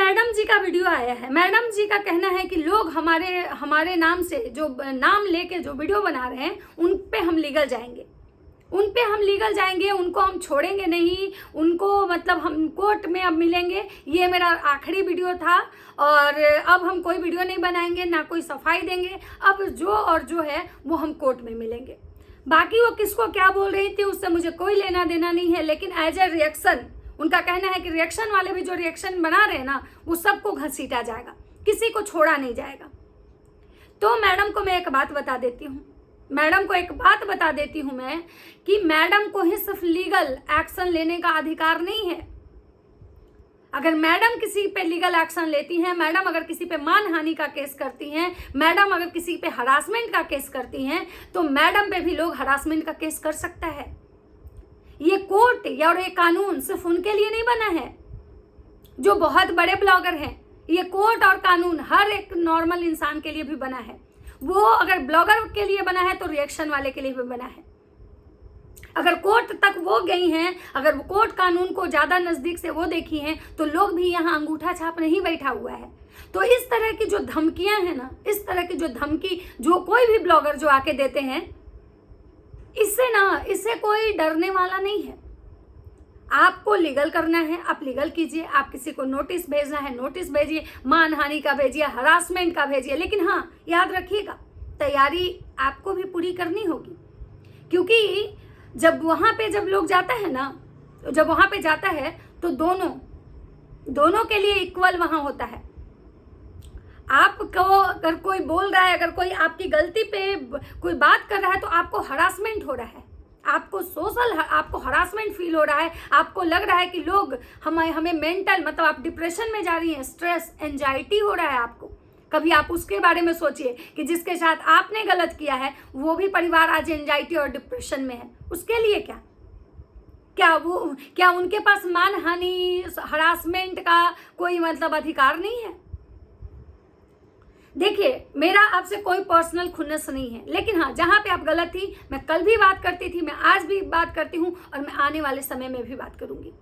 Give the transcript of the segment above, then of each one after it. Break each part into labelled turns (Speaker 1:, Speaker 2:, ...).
Speaker 1: Madam जी का video आया है। मैडम जी का कहना है कि लोग हमारे नाम से जो नाम लेके जो वीडियो बना रहे हैं उन पे हम लीगल जाएंगे, उनको हम छोड़ेंगे नहीं, उनको मतलब हम कोर्ट में अब मिलेंगे। ये मेरा आखिरी वीडियो था और अब हम कोई वीडियो नहीं बनाएंगे, ना कोई सफाई देंगे। अब जो है वो हम कोर्ट में मिलेंगे। बाकी वो किसको क्या बोल रही थी उससे मुझे कोई लेना देना नहीं है, लेकिन एज ए रिएक्शन उनका कहना है कि रिएक्शन वाले भी जो रिएक्शन बना रहे हैं ना, वो सबको घसीटा जाएगा, किसी को छोड़ा नहीं जाएगा। तो मैडम को मैं एक बात बता देती हूँ मैं कि मैडम को ही सिर्फ लीगल एक्शन लेने का अधिकार नहीं है। अगर मैडम किसी पे लीगल एक्शन लेती हैं, मैडम अगर किसी पे मानहानि का केस करती हैं, मैडम अगर किसी पे हरासमेंट का केस करती हैं, तो मैडम पे भी लोग हरासमेंट का केस कर सकता है। ये कोर्ट या और ये कानून सिर्फ उनके लिए नहीं बना है जो बहुत बड़े ब्लॉगर हैं। ये कोर्ट और कानून हर एक नॉर्मल इंसान के लिए भी बना है। वो अगर ब्लॉगर के लिए बना है तो रिएक्शन वाले के लिए भी बना है। अगर कोर्ट तक वो गई हैं, अगर वो कोर्ट कानून को ज्यादा नजदीक से वो देखी हैं, तो लोग भी यहाँ अंगूठा छाप नहीं बैठा हुआ है। तो इस तरह की जो धमकियां हैं ना, इस तरह की जो धमकी जो कोई भी ब्लॉगर जो आके देते हैं, इससे कोई डरने वाला नहीं है। आपको लीगल करना है, आप लीगल कीजिए। आप किसी को नोटिस भेजना है, नोटिस भेजिए, मानहानि का भेजिए, हरासमेंट का भेजिए। लेकिन हाँ, याद रखिएगा, तैयारी आपको भी पूरी करनी होगी, क्योंकि जब लोग जाता है ना, जब वहां पे जाता है तो दोनों के लिए इक्वल वहां होता है। आपको अगर कोई बोल रहा है, अगर कोई आपकी गलती पे कोई बात कर रहा है, तो आपको हरासमेंट हो रहा है, आपको हरासमेंट फील हो रहा है, आपको लग रहा है कि लोग हमें मेंटल मतलब आप डिप्रेशन में जा रही हैं, स्ट्रेस एंजाइटी हो रहा है आपको। कभी आप उसके बारे में सोचिए कि जिसके साथ आपने गलत किया है वो भी परिवार आज एंजाइटी और डिप्रेशन में है। उसके लिए क्या उनके पास मानहानि हरासमेंट का कोई मतलब अधिकार नहीं है? देखिए, मेरा आपसे कोई पर्सनल खुन्नस नहीं है, लेकिन हाँ, जहां पे आप गलत थी, मैं कल भी बात करती थी, मैं आज भी बात करती हूँ और मैं आने वाले समय में भी बात करूंगी।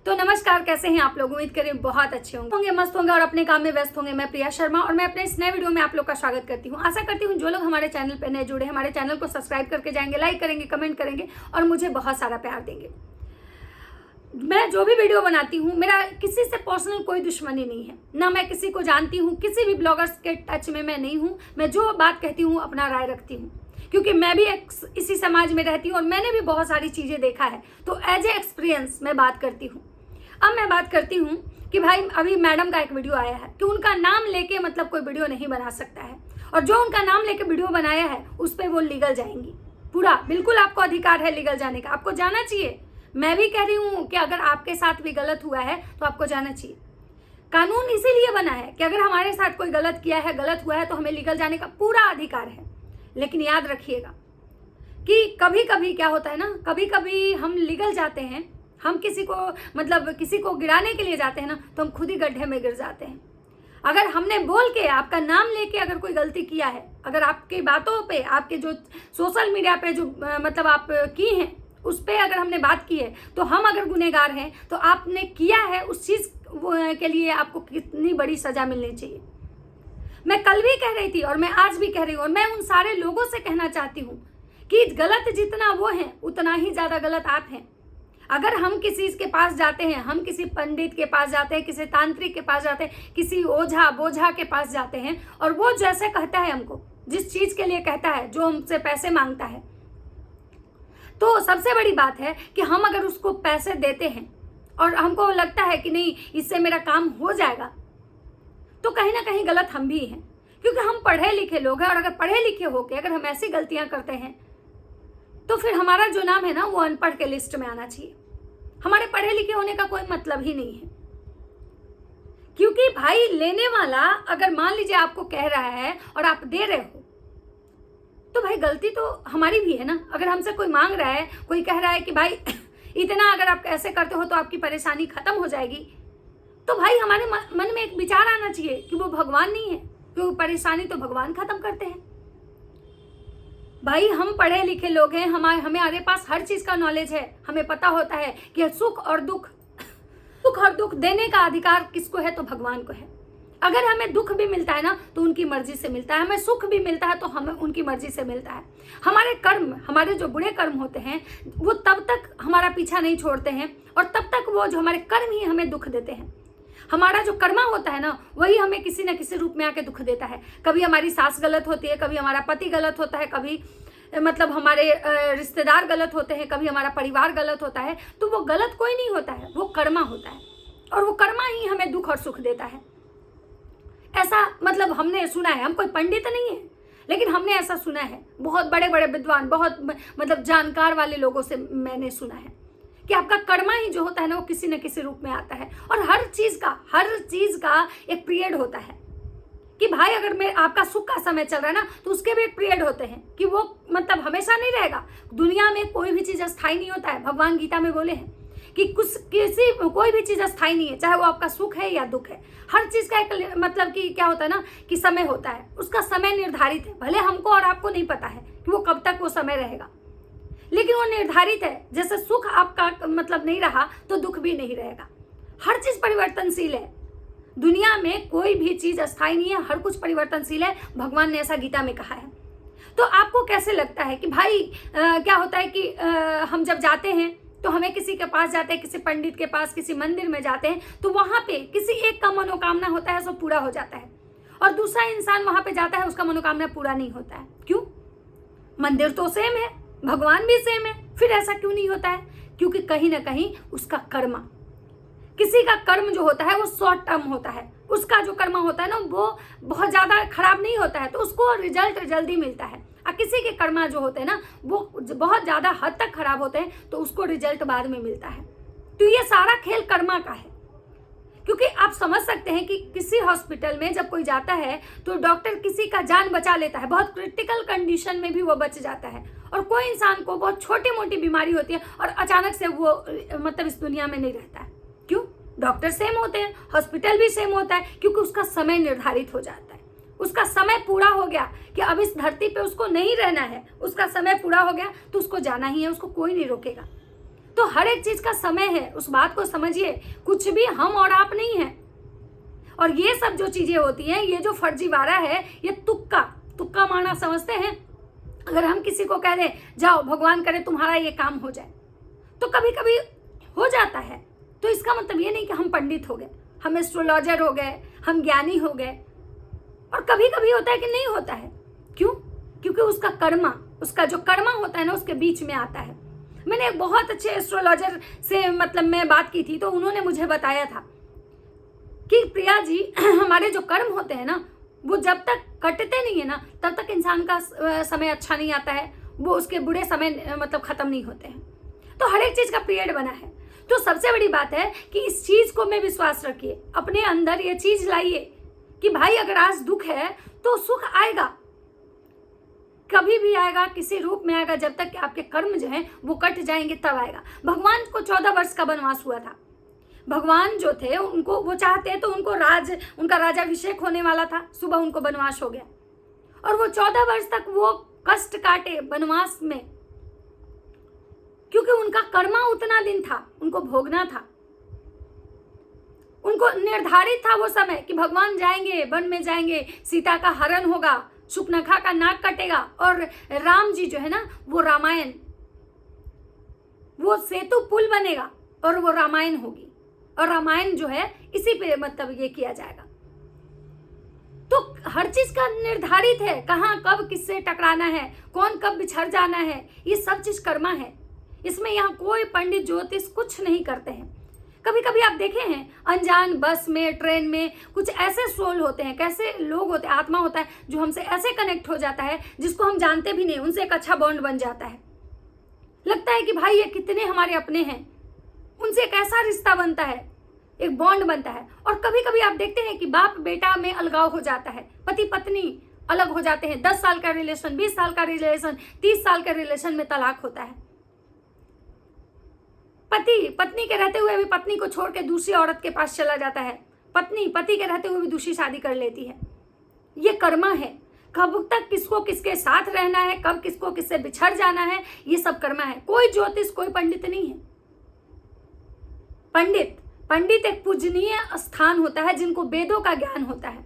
Speaker 1: तो नमस्कार, कैसे हैं आप लोग? उम्मीद करें बहुत अच्छे होंगे, मस्त होंगे और अपने काम में व्यस्त होंगे। मैं प्रिया शर्मा और मैं अपने इस नए वीडियो में आप लोग का स्वागत करती हूँ। आशा करती हूँ जो लोग हमारे चैनल पर नए जुड़े, हमारे चैनल को सब्सक्राइब करके जाएंगे, लाइक करेंगे, कमेंट करेंगे और मुझे बहुत सारा प्यार देंगे। मैं जो भी वीडियो बनाती हूँ, मेरा किसी से पर्सनल कोई दुश्मनी नहीं है, ना मैं किसी को जानती हूँ, किसी भी ब्लॉगर्स के टच में मैं नहीं हूँ। मैं जो बात कहती हूँ अपना राय रखती हूँ, क्योंकि मैं भी इसी समाज में रहती हूँ और मैंने भी बहुत सारी चीज़ें देखा है। तो एज ए एक्सपीरियंस मैं बात करती हूँ। अब मैं बात करती हूँ कि भाई अभी मैडम का एक वीडियो आया है कि उनका नाम लेके मतलब कोई वीडियो नहीं बना सकता है, और जो उनका नाम लेके वीडियो बनाया है उस पर वो लीगल जाएंगी। पूरा बिल्कुल आपको अधिकार है लीगल जाने का, आपको जाना चाहिए। मैं भी कह रही हूँ कि अगर आपके साथ भी गलत हुआ है तो आपको जाना चाहिए। कानून इसीलिए बना है कि अगर हमारे साथ कोई गलत किया है, गलत हुआ है, तो हमें लीगल जाने का पूरा अधिकार है। लेकिन याद रखिएगा कि कभी कभी क्या होता है ना, कभी कभी हम लीगल जाते हैं, हम किसी को गिराने के लिए जाते हैं ना, तो हम खुद ही गड्ढे में गिर जाते हैं। अगर हमने बोल के आपका नाम लेके अगर कोई गलती किया है, अगर आपकी बातों पे, आपके जो सोशल मीडिया पे जो मतलब आप की हैं, उस पर अगर हमने बात की है, तो हम अगर गुनहगार हैं, तो आपने किया है उस चीज़ के लिए आपको कितनी बड़ी सज़ा मिलनी चाहिए। मैं कल भी कह रही थी और मैं आज भी कह रही हूँ, और मैं उन सारे लोगों से कहना चाहती हूँ कि गलत जितना वो हैं उतना ही ज़्यादा गलत आप हैं। अगर हम किसी के पास जाते हैं, हम किसी पंडित के पास जाते हैं, किसी तांत्रिक के पास जाते हैं, किसी ओझा बोझा के पास जाते हैं, और वो जैसे कहता है हमको, जिस चीज़ के लिए कहता है, जो हमसे पैसे मांगता है, तो सबसे बड़ी बात है कि हम अगर उसको पैसे देते हैं और हमको लगता है कि नहीं इससे मेरा काम हो जाएगा, तो कहीं ना कहीं गलत हम भी हैं, क्योंकि हम पढ़े लिखे लोग हैं। और अगर पढ़े लिखे होके अगर हम ऐसी गलतियां करते हैं, तो फिर हमारा जो नाम है ना, वो अनपढ़ के लिस्ट में आना चाहिए। हमारे पढ़े लिखे होने का कोई मतलब ही नहीं है, क्योंकि भाई लेने वाला अगर मान लीजिए आपको कह रहा है और आप दे रहे हो, तो भाई गलती तो हमारी भी है ना। अगर हमसे कोई मांग रहा है, कोई कह रहा है कि भाई इतना अगर आप ऐसे करते हो तो आपकी परेशानी खत्म हो जाएगी, तो भाई हमारे मन में एक विचार आना चाहिए कि वो भगवान नहीं है, क्योंकि परेशानी तो भगवान खत्म करते हैं। भाई हम पढ़े लिखे लोग हैं, हमारे पास हर चीज का नॉलेज है, हमें पता होता है कि सुख और दुख सुख और दुख देने का अधिकार किसको है? तो भगवान को है। अगर हमें दुख भी मिलता है ना तो उनकी मर्जी से मिलता है, हमें सुख भी मिलता है तो हमें उनकी मर्जी से मिलता है। हमारे कर्म, हमारे जो बुरे कर्म होते हैं वो तब तक हमारा पीछा नहीं छोड़ते हैं और तब तक वो जो हमारे कर्म ही हमें दुख देते हैं। हमारा जो कर्मा होता है ना वही हमें किसी न किसी रूप में आके दुख देता है। कभी हमारी सास गलत होती है, कभी हमारा पति गलत होता है, कभी मतलब हमारे रिश्तेदार गलत होते हैं, कभी हमारा परिवार गलत होता है। तो वो गलत कोई नहीं होता है, वो कर्मा होता है और वो कर्मा ही हमें दुख और सुख देता है। ऐसा मतलब हमने सुना है, हम कोई पंडित नहीं है लेकिन हमने ऐसा सुना है, बहुत बड़े बड़े विद्वान, बहुत मतलब जानकार वाले लोगों से मैंने सुना है कि आपका कर्मा ही जो होता है ना वो किसी न किसी रूप में आता है। और हर चीज का एक पीरियड होता है कि भाई अगर मैं आपका सुख का समय चल रहा है ना तो उसके भी एक पीरियड होते हैं कि वो मतलब हमेशा नहीं रहेगा। दुनिया में कोई भी चीज अस्थायी नहीं होता है। भगवान गीता में बोले हैं कि कोई भी चीज अस्थायी नहीं है, चाहे वो आपका सुख है या दुख है। हर चीज का एक मतलब कि क्या होता है ना कि समय होता है, उसका समय निर्धारित है। भले हमको और आपको नहीं पता है कि वो कब तक वो समय रहेगा, लेकिन वो निर्धारित है। जैसे सुख आपका मतलब नहीं रहा तो दुख भी नहीं रहेगा। हर चीज परिवर्तनशील है। दुनिया में कोई भी चीज अस्थायी नहीं है, हर कुछ परिवर्तनशील है। भगवान ने ऐसा गीता में कहा है। तो आपको कैसे लगता है कि भाई क्या होता है कि हम जब जाते हैं तो हमें किसी के पास जाते हैं, किसी पंडित के पास, किसी मंदिर में जाते हैं तो वहां पे किसी एक का मनोकामना होता है, सब पूरा हो जाता है, और दूसरा इंसान वहां पे जाता है, उसका मनोकामना पूरा नहीं होता है। क्यों? मंदिर तो सेम है, भगवान भी सेम है, फिर ऐसा क्यों नहीं होता है? क्योंकि कहीं ना कहीं उसका कर्म, किसी का कर्म जो होता है वो शॉर्ट टर्म होता है, उसका जो कर्म होता है ना वो बहुत ज्यादा खराब नहीं होता है, तो उसको रिजल्ट जल्दी मिलता है। और किसी के कर्मा जो होते हैं ना वो बहुत ज्यादा हद तक खराब होते हैं, तो उसको रिजल्ट बाद में मिलता है। तो ये सारा खेल कर्मा का है। क्योंकि आप समझ सकते हैं कि किसी हॉस्पिटल में जब कोई जाता है तो डॉक्टर किसी का जान बचा लेता है, बहुत क्रिटिकल कंडीशन में भी वो बच जाता है। और कोई इंसान को बहुत छोटी मोटी बीमारी होती है और अचानक से वो मतलब इस दुनिया में नहीं रहता है। क्यों? डॉक्टर सेम होते हैं, हॉस्पिटल भी सेम होता है, क्योंकि उसका समय निर्धारित हो जाता है। उसका समय पूरा हो गया कि अब इस धरती पे उसको नहीं रहना है, उसका समय पूरा हो गया तो उसको जाना ही है, उसको कोई नहीं रोकेगा। तो हर एक चीज का समय है, उस बात को समझिए। कुछ भी हम और आप नहीं है। और ये सब जो चीजें होती हैं, ये जो फर्जीवाड़ा है, ये तुक्का मारना समझते हैं। अगर हम किसी को कह दें जाओ भगवान करे तुम्हारा ये काम हो जाए, तो कभी कभी हो जाता है। तो इसका मतलब ये नहीं कि हम पंडित हो गए, हम एस्ट्रोलॉजर हो गए, हम ज्ञानी हो गए। और कभी कभी होता है कि नहीं होता है। क्यों? क्योंकि उसका जो कर्मा होता है ना उसके बीच में आता है। मैंने एक बहुत अच्छे एस्ट्रोलॉजर से मतलब मैं बात की थी, तो उन्होंने मुझे बताया था कि प्रिया जी हमारे जो कर्म होते हैं ना वो जब तक कटते नहीं है ना तब तक इंसान का समय अच्छा नहीं आता है, वो उसके बुरे समय मतलब खत्म नहीं होते हैं। तो हर एक चीज का पीरियड बना है। तो सबसे बड़ी बात है कि इस चीज को में विश्वास रखिए, अपने अंदर ये चीज लाइए कि भाई अगर आज दुख है तो सुख आएगा, कभी भी आएगा, किसी रूप में आएगा। जब तक कि आपके कर्म जो हैं वो कट जाएंगे तब आएगा। भगवान को 14 वर्ष का वनवास हुआ था। भगवान जो थे उनको वो चाहते तो उनका राजाभिषेक होने वाला था, सुबह उनको वनवास हो गया और वो 14 वर्ष तक वो कष्ट काटे वनवास में, क्योंकि उनका कर्मा उतना दिन था, उनको भोगना था। उनको निर्धारित था वो समय कि भगवान जाएंगे, वन में जाएंगे, सीता का हरण होगा, शूर्पणखा का नाक कटेगा और राम जी जो है ना वो रामायण, वो सेतु पुल बनेगा और वो रामायण होगी। और रामायण जो है इसी पे मतलब ये किया जाएगा। तो हर चीज का निर्धारित है, कहाँ कब किससे टकराना है, कौन कब बिछड़ जाना है, ये सब चीज कर्मा है। इसमें यहाँ कोई पंडित ज्योतिष कुछ नहीं करते हैं। कभी कभी आप देखे हैं अनजान बस में, ट्रेन में कुछ ऐसे सोल होते हैं, कैसे लोग होते हैं, आत्मा होता है जो हमसे ऐसे कनेक्ट हो जाता है जिसको हम जानते भी नहीं, उनसे एक अच्छा बॉन्ड बन जाता है। लगता है कि भाई ये कितने हमारे अपने हैं, उनसे एक ऐसा रिश्ता बनता है, एक बॉन्ड बनता है। और कभी कभी आप देखते हैं कि बाप बेटा में अलगाव हो जाता है, पति पत्नी अलग हो जाते हैं, 10 साल का रिलेशन, 20 साल का रिलेशन, 30 साल के रिलेशन में तलाक होता है। पति पत्नी के रहते हुए भी पत्नी को छोड़ के दूसरी औरत के पास चला जाता है, पत्नी पति के रहते हुए भी दूसरी शादी कर लेती है। ये कर्मा है। कब तक किसको किसके साथ रहना है, कब किसको किससे बिछड़ जाना है, ये सब कर्मा है। कोई ज्योतिष, कोई पंडित नहीं है। पंडित एक पूजनीय स्थान होता है जिनको वेदों का ज्ञान होता है,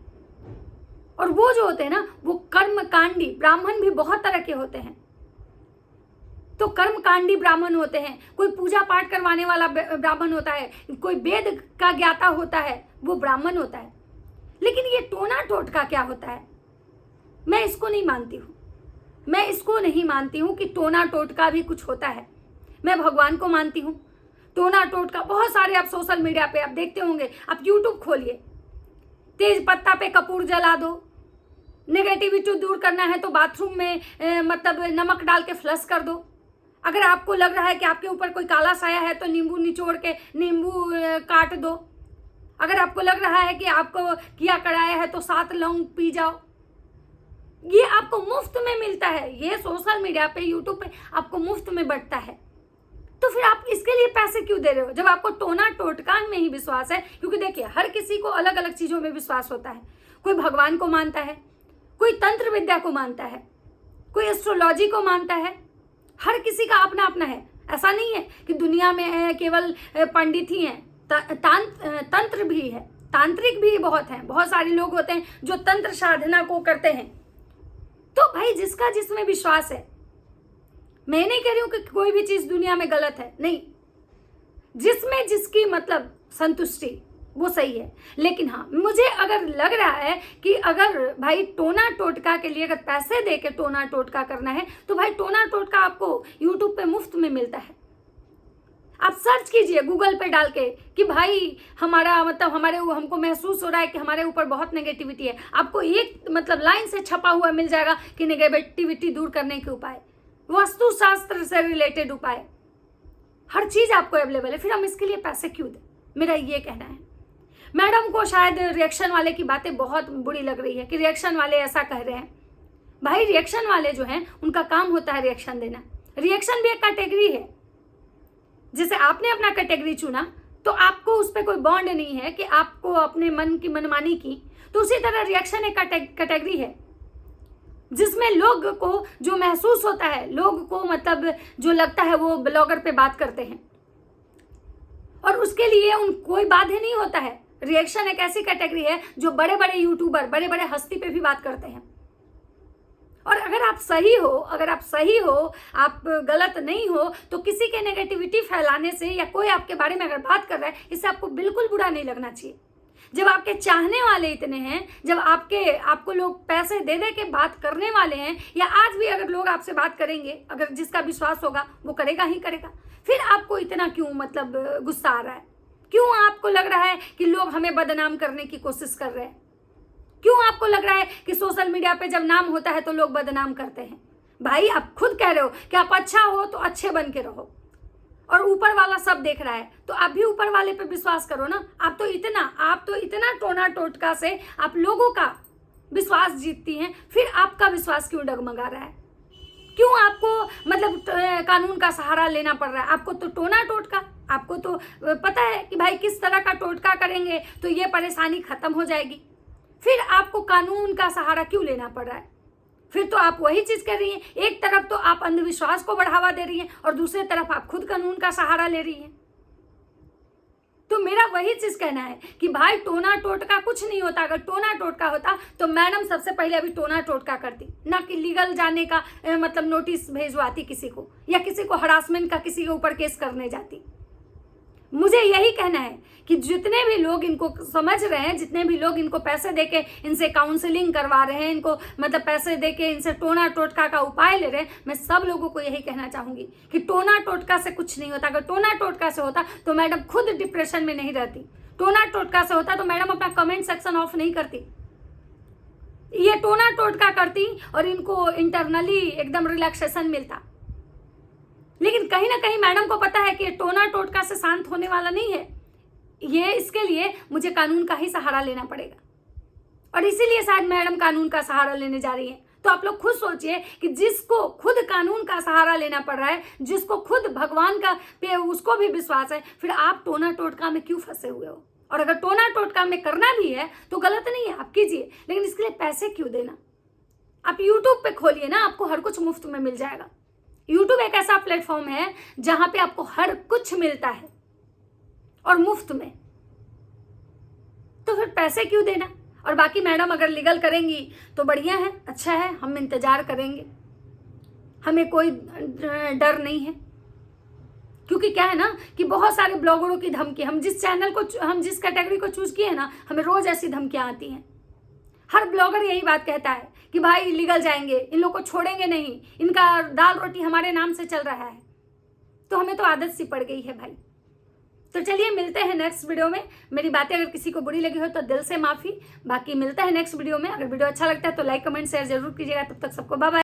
Speaker 1: और वो जो होते हैं ना वो कर्मकांडी ब्राह्मण भी बहुत तरह के होते हैं। तो कर्मकांडी ब्राह्मण होते हैं, कोई पूजा पाठ करवाने वाला ब्राह्मण होता है, कोई वेद का ज्ञाता होता है, वो ब्राह्मण होता है। लेकिन ये टोना टोटका क्या होता है, मैं इसको नहीं मानती हूँ। मैं इसको नहीं मानती हूँ कि टोना टोटका भी कुछ होता है। मैं भगवान को मानती हूँ। टोना टोटका बहुत सारे आप सोशल मीडिया पे आप देखते होंगे, आप यूट्यूब खोलिए, तेज पत्ता पे कपूर जला दो, नेगेटिविटी दूर करना है तो बाथरूम में मतलब नमक डाल के फ्लश कर दो। अगर आपको लग रहा है कि आपके ऊपर कोई काला साया है तो नींबू निचोड़ के नींबू काट दो। अगर आपको लग रहा है कि आपको किया कराया है तो 7 लौंग पी जाओ। ये आपको मुफ्त में मिलता है, ये सोशल मीडिया पे यूट्यूब पे आपको मुफ्त में बंटता है। तो फिर आप इसके लिए पैसे क्यों दे रहे हो जब आपको टोना टोटका में ही विश्वास है? क्योंकि देखिए हर किसी को अलग अलग चीजों में विश्वास होता है। कोई भगवान को मानता है, कोई तंत्र विद्या को मानता है, कोई एस्ट्रोलॉजी को मानता है। हर किसी का अपना अपना है। ऐसा नहीं है कि दुनिया में केवल पंडित ही हैं, तंत्र भी है, तांत्रिक भी बहुत हैं। बहुत सारे लोग होते हैं जो तंत्र साधना को करते हैं। तो भाई जिसका जिसमें विश्वास है, मैं नहीं कह रही हूं कि कोई भी चीज दुनिया में गलत है, नहीं, जिसमें जिसकी मतलब संतुष्टि वो सही है। लेकिन हाँ, मुझे अगर लग रहा है कि अगर भाई टोना टोटका के लिए अगर पैसे दे के टोना टोटका करना है तो भाई टोना टोटका आपको यूट्यूब पे मुफ्त में मिलता है। आप सर्च कीजिए गूगल पे डाल के कि भाई हमारा मतलब हमको महसूस हो रहा है कि हमारे ऊपर बहुत नेगेटिविटी है। आपको एक मतलब लाइन से छपा हुआ मिल जाएगा कि नेगेटिविटी दूर करने के उपाय, वास्तुशास्त्र से रिलेटेड उपाय, हर चीज आपको अवेलेबल है। फिर हम इसके लिए पैसे क्यों दें? मेरा ये कहना है। मैडम को शायद रिएक्शन वाले की बातें बहुत बुरी लग रही है कि रिएक्शन वाले ऐसा कह रहे हैं। भाई रिएक्शन वाले जो हैं उनका काम होता है रिएक्शन देना। रिएक्शन भी एक कैटेगरी है। जैसे आपने अपना कैटेगरी चुना तो आपको उस पर कोई बॉन्ड नहीं है कि आपको अपने मन की मनमानी की, तो उसी तरह रिएक्शन एक कैटेगरी है जिसमें लोग को जो महसूस होता है, लोग को मतलब जो लगता है वो ब्लॉगर पे बात करते हैं और उसके लिए उन कोई बाध्य नहीं होता है। रिएक्शन एक ऐसी कैटेगरी है जो बड़े बड़े यूट्यूबर, बड़े बड़े हस्ती पे भी बात करते हैं। और अगर आप सही हो, आप गलत नहीं हो, तो किसी के नेगेटिविटी फैलाने से या कोई आपके बारे में अगर बात कर रहा है, इससे आपको बिल्कुल बुरा नहीं लगना चाहिए। जब आपके चाहने वाले इतने हैं, जब आपको लोग पैसे दे दे के बात करने वाले हैं, या आज भी अगर लोग आपसे बात करेंगे, अगर जिसका विश्वास होगा वो करेगा ही करेगा, फिर आपको इतना क्यों मतलब गुस्सा आ रहा है? क्यों आपको लग रहा है कि लोग हमें बदनाम करने की कोशिश कर रहे हैं? क्यों आपको लग रहा है कि सोशल मीडिया पे जब नाम होता है तो लोग बदनाम करते हैं? भाई आप खुद कह रहे हो कि आप अच्छा हो तो अच्छे बन के रहो, और ऊपर वाला सब देख रहा है तो आप भी ऊपर वाले पे विश्वास करो ना। आप तो इतना टोना टोटका से आप लोगों का विश्वास जीतती हैं, फिर आपका विश्वास क्यों डगमगा रहा है? क्यों आपको मतलब कानून का सहारा लेना पड़ रहा है? आपको तो टोना टोटका, आपको तो पता है कि भाई किस तरह का टोटका करेंगे तो ये परेशानी खत्म हो जाएगी, फिर आपको कानून का सहारा क्यों लेना पड़ रहा है? फिर तो आप वही चीज कर रही हैं। एक तरफ तो आप अंधविश्वास को बढ़ावा दे रही हैं और दूसरी तरफ आप खुद कानून का सहारा ले रही हैं। तो मेरा वही चीज कहना है कि भाई टोना टोटका कुछ नहीं होता। अगर टोना टोटका होता तो मैडम सबसे पहले अभी टोना टोटका करती, ना कि लीगल जाने का मतलब नोटिस भेजवाती किसी को, या किसी को हरासमेंट का किसी के ऊपर केस करने जाती। मुझे यही कहना है कि जितने भी लोग इनको समझ रहे हैं, जितने भी लोग इनको पैसे देके इनसे काउंसलिंग करवा रहे हैं, इनको मतलब पैसे देके इनसे टोना टोटका का उपाय ले रहे हैं, मैं सब लोगों को यही कहना चाहूंगी कि टोना टोटका से कुछ नहीं होता। अगर टोना टोटका से होता तो मैडम खुद डिप्रेशन में नहीं रहती। टोना टोटका से होता तो मैडम अपना कमेंट सेक्शन ऑफ नहीं करती। ये टोना टोटका करती और इनको इंटरनली एकदम रिलैक्सेशन मिलता। लेकिन कहीं ना कहीं मैडम को पता है कि टोना टोटका से शांत होने वाला नहीं है, ये इसके लिए मुझे कानून का ही सहारा लेना पड़ेगा, और इसीलिए शायद मैडम कानून का सहारा लेने जा रही है। तो आप लोग खुद सोचिए कि जिसको खुद कानून का सहारा लेना पड़ रहा है, जिसको खुद भगवान का पे उसको भी विश्वास है, फिर आप टोना टोटका में क्यों फंसे हुए हो? और अगर टोना टोटका में करना भी है तो गलत नहीं है, आप कीजिए, लेकिन इसके लिए पैसे क्यों देना? आप यूट्यूब पे खोलिए ना, आपको हर कुछ मुफ्त में मिल जाएगा। यूट्यूब एक ऐसा प्लेटफॉर्म है जहां पे आपको हर कुछ मिलता है और मुफ्त में। तो फिर पैसे क्यों देना। और बाकी मैडम अगर लीगल करेंगी तो बढ़िया है, अच्छा है, हम इंतजार करेंगे, हमें कोई डर नहीं है। क्योंकि क्या है ना कि बहुत सारे ब्लॉगरों की धमकी, हम जिस कैटेगरी को चूज किए हैं ना, हमें रोज ऐसी धमकियां आती हैं। हर ब्लॉगर यही बात कहता है कि भाई लीगल जाएंगे, इन लोगों को छोड़ेंगे नहीं, इनका दाल रोटी हमारे नाम से चल रहा है। तो हमें तो आदत सी पड़ गई है भाई। तो चलिए मिलते हैं नेक्स्ट वीडियो में। मेरी बातें अगर किसी को बुरी लगी हो तो दिल से माफी। बाकी मिलता है नेक्स्ट वीडियो में। अगर वीडियो अच्छा लगता है तो लाइक कमेंट शेयर जरूर कीजिएगा। तब तक सबको बाय बाय।